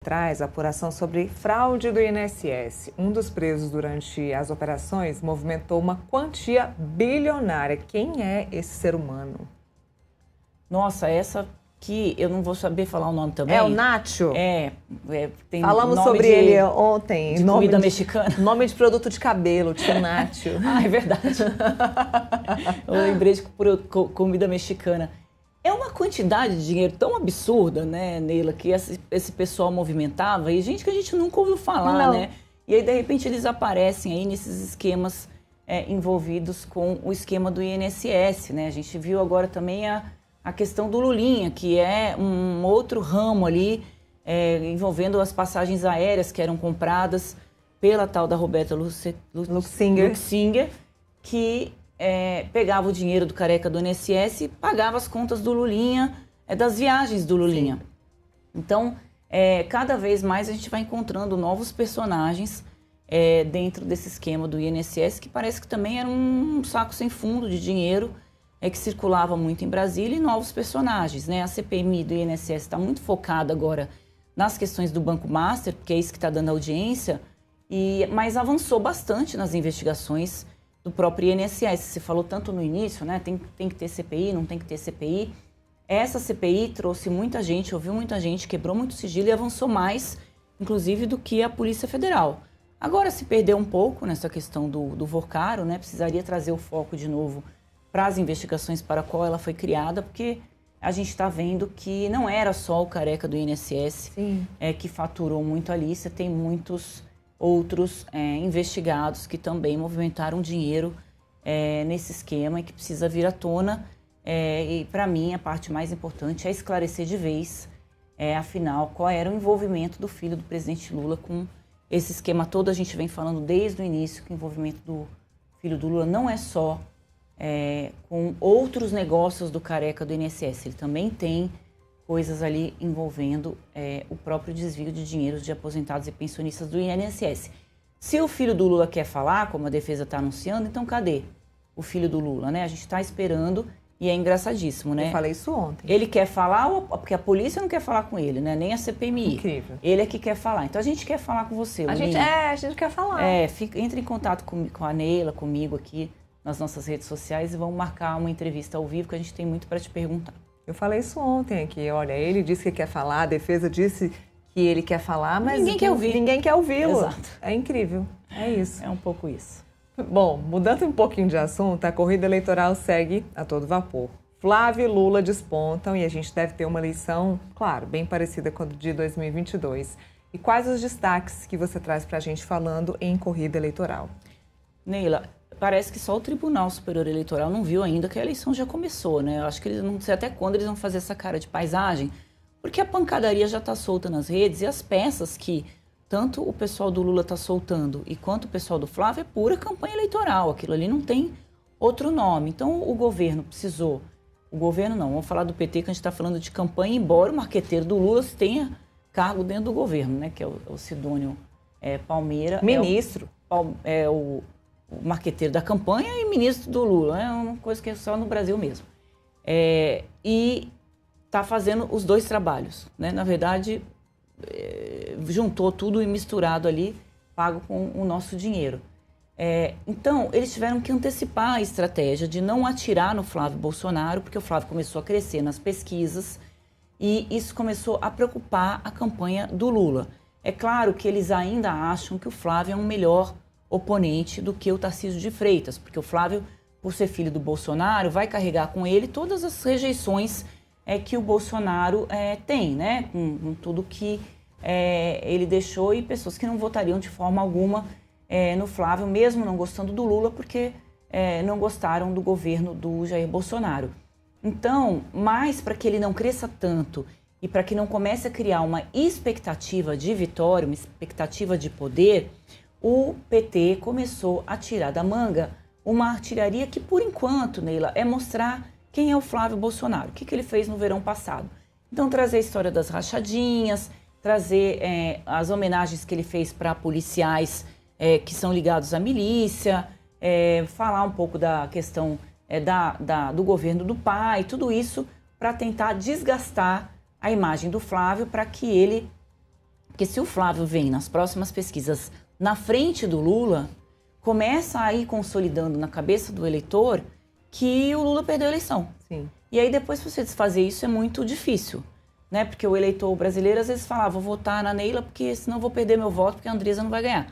traz a apuração sobre fraude do INSS. Um dos presos durante as operações movimentou uma quantia bilionária. Quem é esse ser humano? Nossa, essa que eu não vou saber falar o nome também. É o Nacho? Tem Falamos nome sobre ele ontem. De comida mexicana. Nome de produto de cabelo, tio Nacho. Ah, é verdade. Eu lembrei de comida mexicana. É uma quantidade de dinheiro tão absurda, né, Neila, que esse pessoal movimentava, e gente que a gente nunca ouviu falar, né? E aí, de repente, eles aparecem aí nesses esquemas envolvidos com o esquema do INSS, né? A gente viu agora também a questão do Lulinha, que é um outro ramo ali, envolvendo as passagens aéreas que eram compradas pela tal da Roberta Luxinger, que pegava o dinheiro do careca do INSS e pagava as contas do Lulinha, das viagens do Lulinha. Sim. Então, cada vez mais a gente vai encontrando novos personagens dentro desse esquema do INSS, que parece que também era um saco sem fundo de dinheiro, que circulava muito em Brasília, e novos personagens, né? A CPMI do INSS está muito focada agora nas questões do Banco Master, porque é isso que está dando audiência, mas avançou bastante nas investigações do próprio INSS. Você falou tanto no início, né? Tem que ter CPI, não tem que ter CPI. Essa CPI trouxe muita gente, ouviu muita gente, quebrou muito sigilo e avançou mais, inclusive, do que a Polícia Federal. Agora se perdeu um pouco nessa questão do Vorcaro, né? Precisaria trazer o foco de novo para as investigações para a qual ela foi criada, porque a gente está vendo que não era só o careca do INSS que faturou muito ali, você tem muitos outros investigados que também movimentaram dinheiro nesse esquema e que precisa vir à tona. E para mim a parte mais importante é esclarecer de vez, afinal, qual era o envolvimento do filho do presidente Lula com esse esquema todo. A gente vem falando desde o início que o envolvimento do filho do Lula não é só com outros negócios do careca do INSS. Ele também tem coisas ali envolvendo o próprio desvio de dinheiros de aposentados e pensionistas do INSS. Se o filho do Lula quer falar, como a defesa está anunciando, então cadê o filho do Lula, né? A gente está esperando e é engraçadíssimo, né? Eu falei isso ontem. Ele quer falar, porque a polícia não quer falar com ele, né? Nem a CPMI. Incrível. Ele é que quer falar. Então a gente quer falar com você, Lulinha. A gente quer falar. Entre em contato com a Neila, comigo aqui nas nossas redes sociais e vamos marcar uma entrevista ao vivo, que a gente tem muito para te perguntar. Eu falei isso ontem aqui, olha, ele disse que quer falar, a defesa disse que ele quer falar, mas ninguém quer ouvir. Ninguém quer ouvi-lo. Exato. É incrível, é isso. É um pouco isso. Bom, mudando um pouquinho de assunto, a corrida eleitoral segue a todo vapor. Flávio e Lula despontam e a gente deve ter uma eleição, claro, bem parecida com a de 2022. E quais os destaques que você traz para a gente falando em corrida eleitoral? Neila, parece que só o Tribunal Superior Eleitoral não viu ainda que a eleição já começou, né? Eu acho que eles não sei até quando eles vão fazer essa cara de paisagem, porque a pancadaria já está solta nas redes e as peças que tanto o pessoal do Lula está soltando e quanto o pessoal do Flávio é pura campanha eleitoral. Aquilo ali não tem outro nome. Então o governo precisou... O governo não, vamos falar do PT, que a gente está falando de campanha, embora o marqueteiro do Lula tenha cargo dentro do governo, né? Que é o Sidônio Palmeira. Ministro. O marqueteiro da campanha e ministro do Lula. É uma coisa que é só no Brasil mesmo. E está fazendo os dois trabalhos, né? Na verdade, juntou tudo e misturado ali, pago com o nosso dinheiro. Então, eles tiveram que antecipar a estratégia de não atirar no Flávio Bolsonaro, porque o Flávio começou a crescer nas pesquisas e isso começou a preocupar a campanha do Lula. É claro que eles ainda acham que o Flávio é um melhor oponente do que o Tarcísio de Freitas, porque o Flávio, por ser filho do Bolsonaro, vai carregar com ele todas as rejeições que o Bolsonaro tem, né? Com tudo que ele deixou e pessoas que não votariam de forma alguma no Flávio, mesmo não gostando do Lula, porque não gostaram do governo do Jair Bolsonaro. Então, mais para que ele não cresça tanto e para que não comece a criar uma expectativa de vitória, uma expectativa de poder, o PT começou a tirar da manga uma artilharia que, por enquanto, Neila, é mostrar quem é o Flávio Bolsonaro, o que ele fez no verão passado. Então, trazer a história das rachadinhas, trazer as homenagens que ele fez para policiais que são ligados à milícia, falar um pouco da questão do governo do pai, tudo isso para tentar desgastar a imagem do Flávio, para Porque se o Flávio vem nas próximas pesquisas na frente do Lula, começa a ir consolidando na cabeça do eleitor que o Lula perdeu a eleição. Sim. E aí depois você desfazer isso é muito difícil, né? Porque o eleitor brasileiro às vezes fala, vou votar na Neila porque senão vou perder meu voto porque a Andresa não vai ganhar.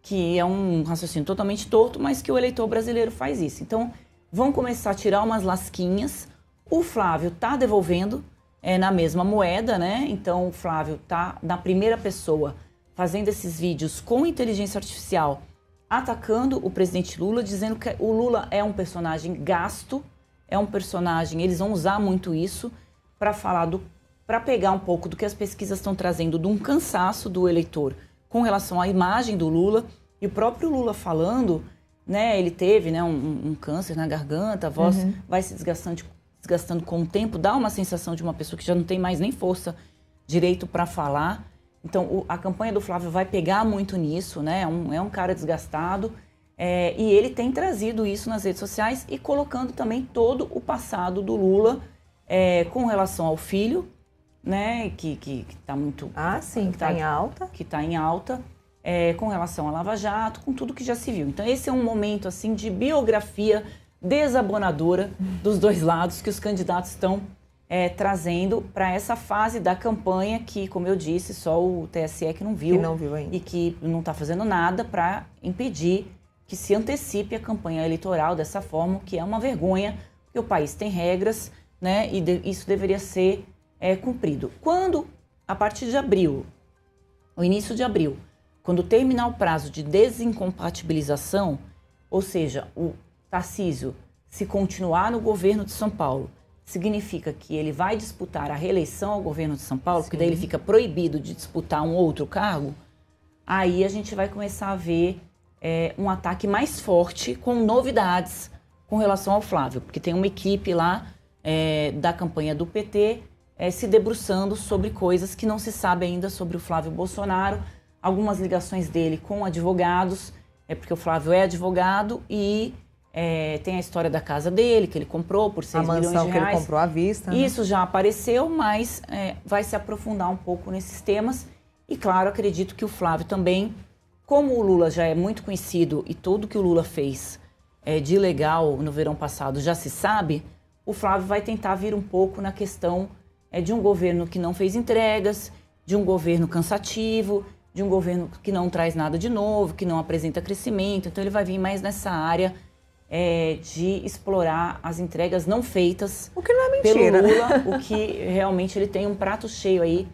Que é um raciocínio totalmente torto, mas que o eleitor brasileiro faz isso. Então, vão começar a tirar umas lasquinhas. O Flávio está devolvendo na mesma moeda, né? Então, o Flávio está na primeira pessoa fazendo esses vídeos com inteligência artificial, atacando o presidente Lula, dizendo que o Lula é um personagem gasto, é um personagem, eles vão usar muito isso para falar para pegar um pouco do que as pesquisas estão trazendo, de um cansaço do eleitor com relação à imagem do Lula. E o próprio Lula falando, né, ele teve, né, um câncer na garganta, a voz vai se desgastando com o tempo, dá uma sensação de uma pessoa que já não tem mais nem força direito para falar. Então, a campanha do Flávio vai pegar muito nisso, né? É um cara desgastado. E ele tem trazido isso nas redes sociais e colocando também todo o passado do Lula com relação ao filho, né? Que está muito... Ah, sim, que está em alta. Que está em alta, com relação à Lava Jato, com tudo que já se viu. Então, esse é um momento, assim, de biografia desabonadora dos dois lados que os candidatos estão trazendo para essa fase da campanha que, como eu disse, só o TSE que não viu. Que não viu ainda. E que não está fazendo nada para impedir que se antecipe a campanha eleitoral dessa forma, que é uma vergonha, porque o país tem regras, né? E isso deveria ser cumprido. Quando, a partir de abril, o início de abril, quando terminar o prazo de desincompatibilização, ou seja, o Tarcísio, se continuar no governo de São Paulo, significa que ele vai disputar a reeleição ao governo de São Paulo, porque daí ele fica proibido de disputar um outro cargo, aí a gente vai começar a ver um ataque mais forte com novidades com relação ao Flávio, porque tem uma equipe lá da campanha do PT se debruçando sobre coisas que não se sabe ainda sobre o Flávio Bolsonaro, algumas ligações dele com advogados, porque o Flávio é advogado e tem a história da casa dele, que ele comprou por 6 milhões de reais. A mansão que ele comprou à vista. Né? Isso já apareceu, mas vai se aprofundar um pouco nesses temas. E, claro, acredito que o Flávio também, como o Lula já é muito conhecido e tudo que o Lula fez de ilegal no verão passado já se sabe, o Flávio vai tentar vir um pouco na questão de um governo que não fez entregas, de um governo cansativo, de um governo que não traz nada de novo, que não apresenta crescimento. Então, ele vai vir mais nessa área de explorar as entregas não feitas o que não é mentira, pelo Lula, o que realmente ele tem um prato cheio aí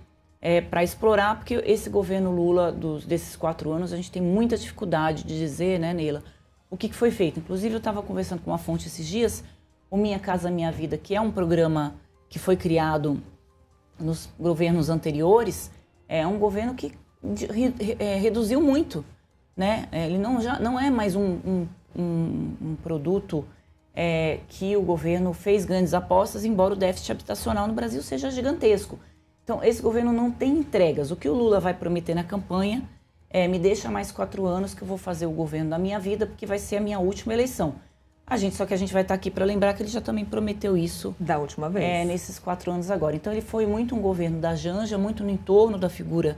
para explorar, porque esse governo Lula, desses 4 anos, a gente tem muita dificuldade de dizer, né, Neila, o que foi feito. Inclusive, eu estava conversando com uma fonte esses dias, o Minha Casa Minha Vida, que é um programa que foi criado nos governos anteriores, é um governo que reduziu muito, né? Ele não é mais um produto que o governo fez grandes apostas, embora o déficit habitacional no Brasil seja gigantesco. Então, esse governo não tem entregas. O que o Lula vai prometer na campanha me deixa mais 4 anos que eu vou fazer o governo da minha vida, porque vai ser a minha última eleição. Só que a gente vai estar aqui para lembrar que ele já também prometeu isso. Da última vez. Nesses 4 anos agora. Então, ele foi muito um governo da Janja, muito no entorno da figura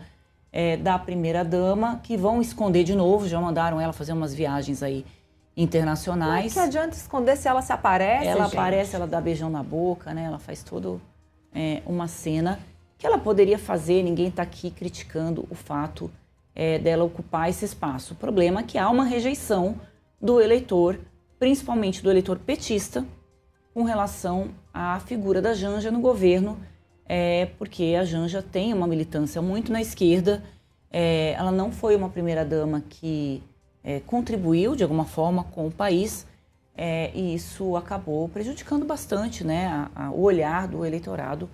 da primeira-dama, que vão esconder de novo, já mandaram ela fazer umas viagens aí internacionais. Não é que adianta esconder se ela se aparece, Ela gente. aparece, ela dá beijão na boca, né? Ela faz toda uma cena que ela poderia fazer, ninguém está aqui criticando o fato dela ocupar esse espaço. O problema é que há uma rejeição do eleitor, principalmente do eleitor petista, com relação à figura da Janja no governo, porque a Janja tem uma militância muito na esquerda, ela não foi uma primeira-dama que contribuiu de alguma forma com o país, e isso acabou prejudicando bastante, né, o olhar do eleitorado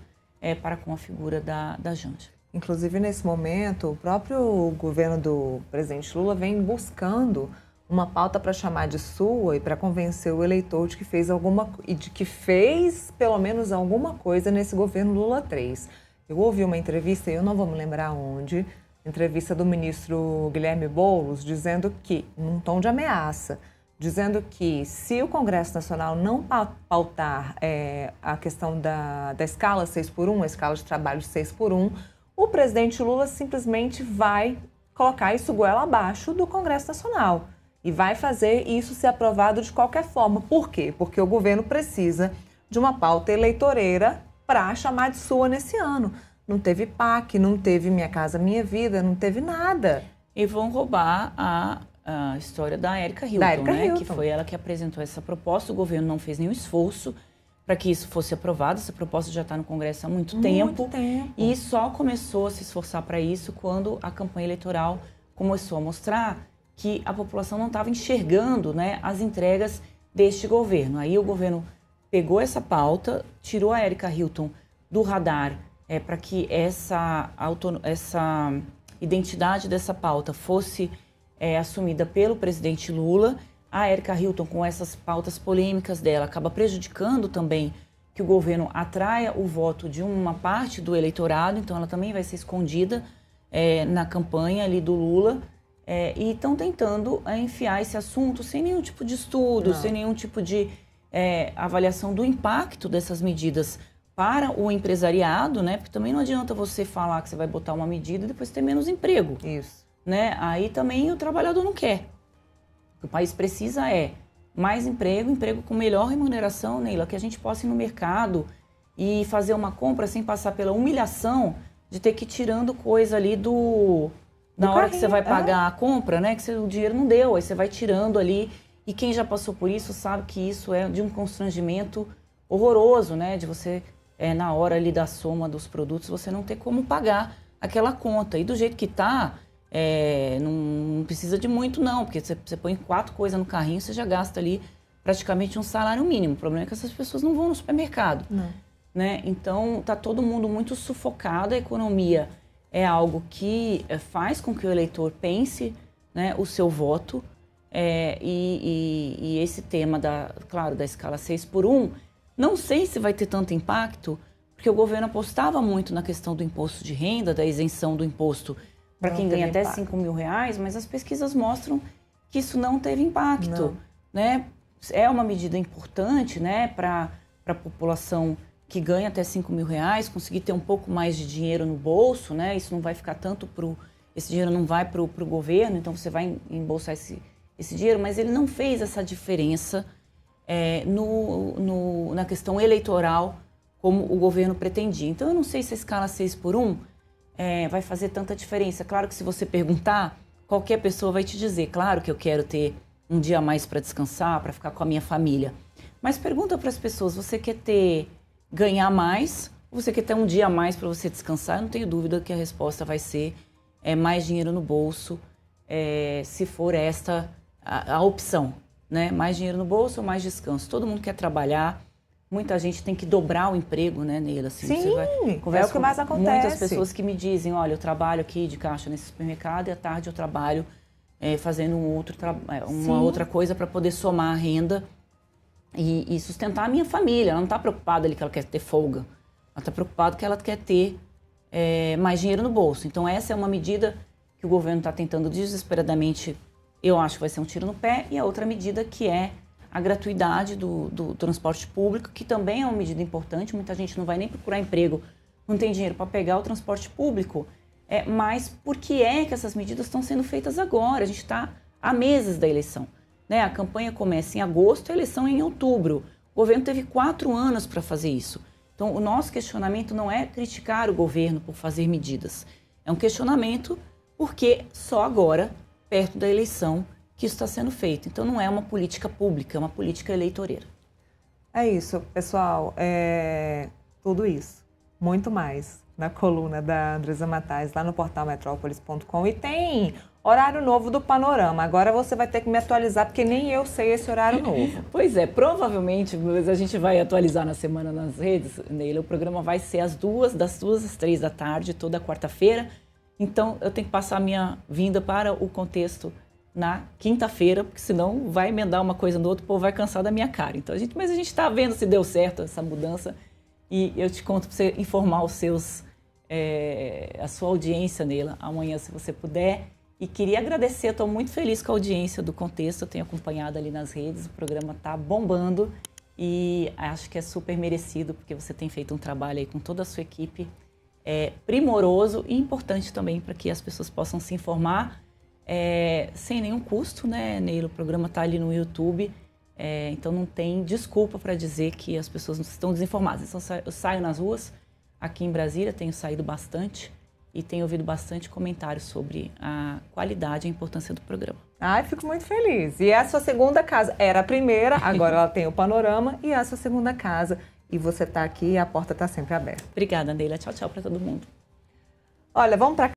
para com a figura da Janja. Inclusive, nesse momento, o próprio governo do presidente Lula vem buscando uma pauta para chamar de sua e para convencer o eleitor de que fez pelo menos alguma coisa nesse governo Lula 3. Eu ouvi uma entrevista, eu não vou me lembrar onde, entrevista do ministro Guilherme Boulos, dizendo que, num tom de ameaça, dizendo que se o Congresso Nacional não pautar a questão da escala 6x1, a escala de trabalho 6x1, o presidente Lula simplesmente vai colocar isso goela abaixo do Congresso Nacional e vai fazer isso ser aprovado de qualquer forma. Por quê? Porque o governo precisa de uma pauta eleitoreira para chamar de sua nesse ano. Não teve PAC, não teve Minha Casa Minha Vida, não teve nada. E vão roubar a história da Érica Hilton, né? Que foi ela que apresentou essa proposta. O governo não fez nenhum esforço para que isso fosse aprovado. Essa proposta já está no Congresso há muito tempo. E só começou a se esforçar para isso quando a campanha eleitoral começou a mostrar que a população não estava enxergando, né, as entregas deste governo. Aí o governo pegou essa pauta, tirou a Érica Hilton do radar para que essa identidade dessa pauta fosse assumida pelo presidente Lula. A Érica Hilton, com essas pautas polêmicas dela, acaba prejudicando também que o governo atraia o voto de uma parte do eleitorado, então ela também vai ser escondida na campanha ali do Lula. E estão tentando enfiar esse assunto sem nenhum tipo de estudo, sem nenhum tipo de avaliação do impacto dessas medidas para o empresariado, né? Porque também não adianta você falar que você vai botar uma medida e depois ter menos emprego. Isso. Né? Aí também o trabalhador não quer. O que o país precisa mais emprego, emprego com melhor remuneração, Neila, que a gente possa ir no mercado e fazer uma compra sem passar pela humilhação de ter que ir tirando coisa ali na hora que você vai pagar a compra, né? Que o dinheiro não deu, aí você vai tirando ali. E quem já passou por isso sabe que isso é de um constrangimento horroroso, né? De você, na hora ali da soma dos produtos, você não ter como pagar aquela conta. E do jeito que tá, não precisa de muito não, porque você põe 4 coisas no carrinho, você já gasta ali praticamente um salário mínimo. O problema é que essas pessoas não vão no supermercado. Não. Né? Então, tá todo mundo muito sufocado, a economia é algo que faz com que o eleitor pense, né, o seu voto. E esse tema, da escala 6x1, não sei se vai ter tanto impacto, porque o governo apostava muito na questão do imposto de renda, da isenção do imposto para quem ganha até R$5.000, mas as pesquisas mostram que isso não teve impacto. Né? É uma medida importante, né, para a população que ganha até R$5.000, conseguir ter um pouco mais de dinheiro no bolso, né? Isso não vai ficar tanto esse dinheiro não vai para o governo, então você vai embolsar esse dinheiro, mas ele não fez essa diferença na questão eleitoral como o governo pretendia. Então eu não sei se a escala 6x1 vai fazer tanta diferença. Claro que se você perguntar, qualquer pessoa vai te dizer, claro que eu quero ter um dia a mais para descansar, para ficar com a minha família. Mas pergunta para as pessoas, você quer ganhar mais, ou você quer ter um dia a mais para você descansar? Eu não tenho dúvida que a resposta vai ser mais dinheiro no bolso, se for esta a opção, né? Mais dinheiro no bolso ou mais descanso? Todo mundo quer trabalhar, muita gente tem que dobrar o emprego, né, Neila? Assim, sim, é o que mais acontece. Muitas pessoas que me dizem, olha, eu trabalho aqui de caixa nesse supermercado e à tarde eu trabalho fazendo uma outra coisa para poder somar a renda e sustentar a minha família. Ela não está preocupada ali que ela quer ter folga. Ela está preocupada que ela quer ter mais dinheiro no bolso. Então, essa é uma medida que o governo está tentando desesperadamente, eu acho que vai ser um tiro no pé. E a outra medida que é a gratuidade do transporte público, que também é uma medida importante. Muita gente não vai nem procurar emprego, não tem dinheiro para pegar o transporte público. Mas por que que essas medidas estão sendo feitas agora? A gente está há meses da eleição. Né? A campanha começa em agosto, a eleição é em outubro. O governo teve 4 anos para fazer isso. Então, o nosso questionamento não é criticar o governo por fazer medidas. É um questionamento porque só agora, perto da eleição, que isso está sendo feito. Então, não é uma política pública, é uma política eleitoreira. É isso, pessoal. Tudo isso. Muito mais na coluna da Andresa Matais, lá no portal metrópolis.com. E tem horário novo do Panorama. Agora você vai ter que me atualizar, porque nem eu sei esse horário novo. Pois é, provavelmente a gente vai atualizar na semana nas redes, Neila. O programa vai ser das 2 às 3 da tarde, toda quarta-feira. Então, eu tenho que passar a minha vinda para o contexto na quinta-feira, porque senão vai emendar uma coisa no outro, o povo vai cansar da minha cara. Então, mas a gente está vendo se deu certo essa mudança. E eu te conto para você informar a sua audiência, Neila, amanhã, se você puder. E queria agradecer, estou muito feliz com a audiência do Contexto, eu tenho acompanhado ali nas redes, o programa está bombando e acho que é super merecido, porque você tem feito um trabalho aí com toda a sua equipe primoroso e importante também para que as pessoas possam se informar sem nenhum custo, né, Neila? O programa está ali no YouTube, então não tem desculpa para dizer que as pessoas estão desinformadas. Então eu saio nas ruas, aqui em Brasília, tenho saído bastante e tenho ouvido bastante comentários sobre a qualidade e a importância do programa. Ai, fico muito feliz. E é a sua segunda casa. Era a primeira, agora ela tem o Panorama e é a sua segunda casa. E você está aqui e a porta está sempre aberta. Obrigada, Neila. Tchau, tchau para todo mundo. Olha, vamos para